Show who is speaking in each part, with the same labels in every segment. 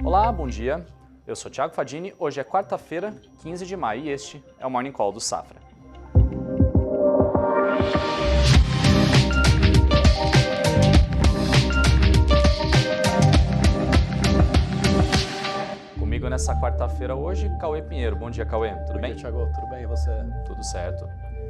Speaker 1: Olá, bom dia. Eu sou Thiago Fadini, hoje é quarta-feira, 15 de maio e este é o Morning Call do Safra. Comigo nessa quarta-feira hoje, Cauê Pinheiro. Bom dia, Cauê. Tudo bem?
Speaker 2: Bom dia, Thiago. Tudo bem e você?
Speaker 1: Tudo certo.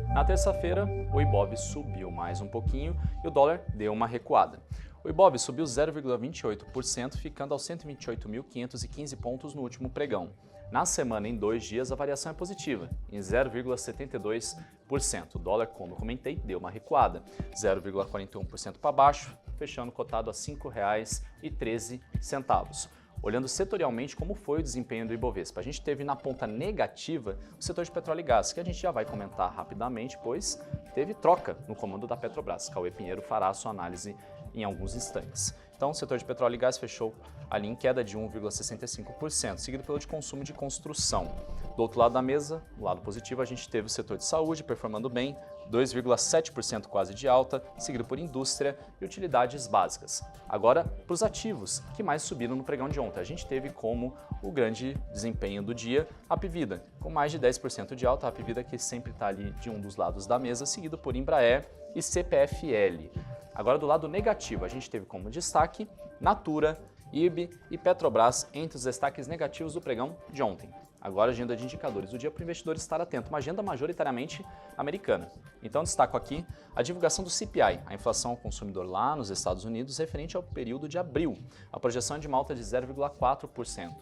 Speaker 1: Na terça-feira, o Ibov subiu mais um pouquinho e o dólar deu uma recuada. O Ibov subiu 0,28%, ficando aos 128.515 pontos no último pregão. Na semana, em 2 dias, a variação é positiva, em 0,72%. O dólar, como eu comentei, deu uma recuada, 0,41% para baixo, fechando cotado a R$ 5,13. Olhando setorialmente como foi o desempenho do Ibovespa, a gente teve na ponta negativa o setor de petróleo e gás, que a gente já vai comentar rapidamente, pois teve troca no comando da Petrobras. Cauê Pinheiro fará a sua análise em alguns instantes. Então, o setor de petróleo e gás fechou ali em queda de 1,65%, seguido pelo de consumo de construção. Do outro lado da mesa, no lado positivo, a gente teve o setor de saúde performando bem, 2,7% quase de alta, seguido por indústria e utilidades básicas. Agora, para os ativos, que mais subiram no pregão de ontem. A gente teve como o grande desempenho do dia a Hapvida, com mais de 10% de alta, a Hapvida que sempre está ali de um dos lados da mesa, seguido por Embraer e CPFL. Agora, do lado negativo, a gente teve como destaque Natura, IRB e Petrobras entre os destaques negativos do pregão de ontem. Agora, a agenda de indicadores do dia para o investidor estar atento, uma agenda majoritariamente americana. Então, destaco aqui a divulgação do CPI, a inflação ao consumidor lá nos Estados Unidos, referente ao período de abril. A projeção é de uma alta de 0,4%.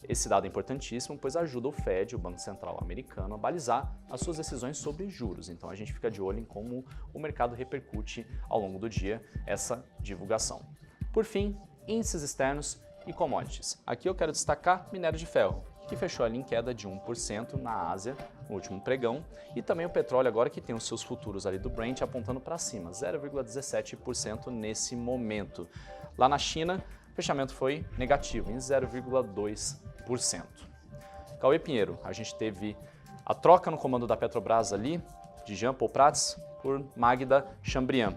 Speaker 1: Esse dado é importantíssimo, pois ajuda o Fed, o Banco Central americano, a balizar as suas decisões sobre juros. Então, a gente fica de olho em como o mercado repercute ao longo do dia essa divulgação. Por fim, índices externos e commodities. Aqui eu quero destacar minério de ferro, que fechou ali em queda de 1% na Ásia no último pregão, e também o petróleo agora que tem os seus futuros ali do Brent apontando para cima, 0,17% nesse momento. Lá na China, o fechamento foi negativo, em 0,2%. Cauê Pinheiro, a gente teve a troca no comando da Petrobras ali, de Jean Paul Prats por Magda Chambriard.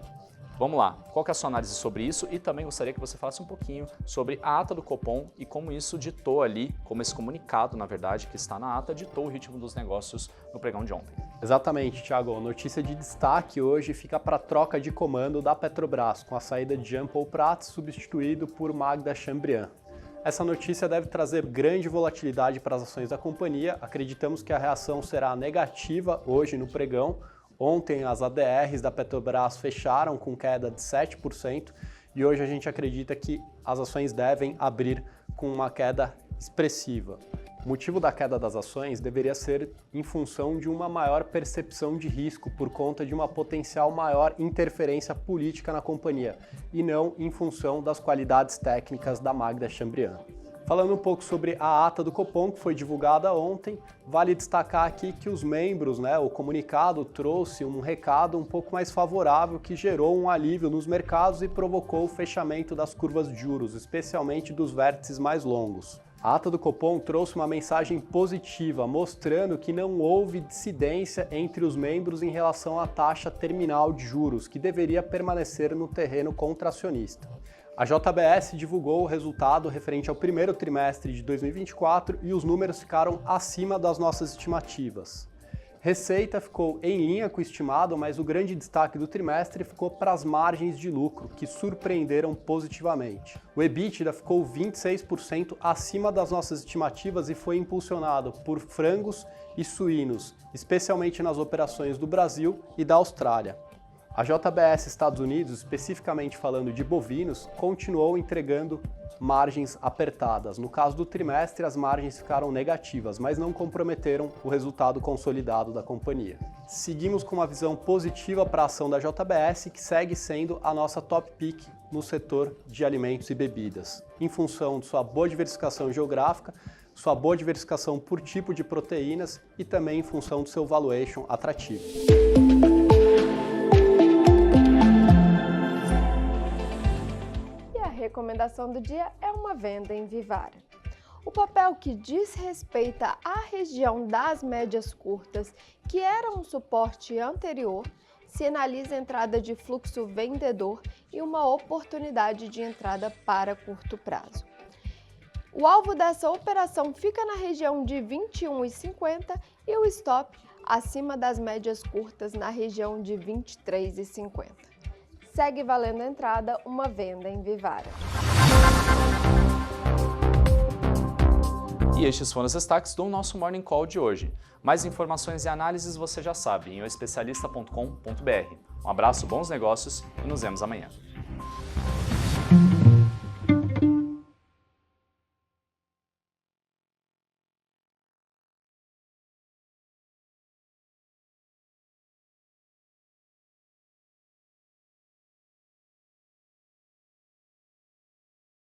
Speaker 1: Vamos lá, qual que é a sua análise sobre isso? E também gostaria que você falasse um pouquinho sobre a ata do Copom e como isso ditou ali, como esse comunicado, na verdade, que está na ata, ditou o ritmo dos negócios no pregão de ontem.
Speaker 2: Exatamente, Thiago. Notícia de destaque hoje fica para a troca de comando da Petrobras, com a saída de Jean Paul Prats, substituído por Magda Chambriard. Essa notícia deve trazer grande volatilidade para as ações da companhia. Acreditamos que a reação será negativa hoje no pregão. Ontem as ADRs da Petrobras fecharam com queda de 7% e hoje a gente acredita que as ações devem abrir com uma queda expressiva. O motivo da queda das ações deveria ser em função de uma maior percepção de risco por conta de uma potencial maior interferência política na companhia e não em função das qualidades técnicas da Magda Chambriard. Falando um pouco sobre a ata do Copom, que foi divulgada ontem, vale destacar aqui que os membros, o comunicado trouxe um recado um pouco mais favorável que gerou um alívio nos mercados e provocou o fechamento das curvas de juros, especialmente dos vértices mais longos. A ata do Copom trouxe uma mensagem positiva, mostrando que não houve dissidência entre os membros em relação à taxa terminal de juros, que deveria permanecer no terreno contracionista. A JBS divulgou o resultado referente ao primeiro trimestre de 2024 e os números ficaram acima das nossas estimativas. Receita ficou em linha com o estimado, mas o grande destaque do trimestre ficou para as margens de lucro, que surpreenderam positivamente. O EBITDA ficou 26% acima das nossas estimativas e foi impulsionado por frangos e suínos, especialmente nas operações do Brasil e da Austrália. A JBS Estados Unidos, especificamente falando de bovinos, continuou entregando margens apertadas. No caso do trimestre, as margens ficaram negativas, mas não comprometeram o resultado consolidado da companhia. Seguimos com uma visão positiva para a ação da JBS, que segue sendo a nossa top pick no setor de alimentos e bebidas, em função de sua boa diversificação geográfica, sua boa diversificação por tipo de proteínas e também em função do seu valuation atrativo.
Speaker 3: A recomendação do dia é uma venda em Vivara. O papel que diz respeito à região das médias curtas, que era um suporte anterior, sinaliza a entrada de fluxo vendedor e uma oportunidade de entrada para curto prazo. O alvo dessa operação fica na região de 21,50 e o stop acima das médias curtas na região de 23,50. Segue valendo a entrada uma venda em Vivara.
Speaker 1: E estes foram os destaques do nosso Morning Call de hoje. Mais informações e análises você já sabe em oespecialista.com.br. Um abraço, bons negócios e nos vemos amanhã.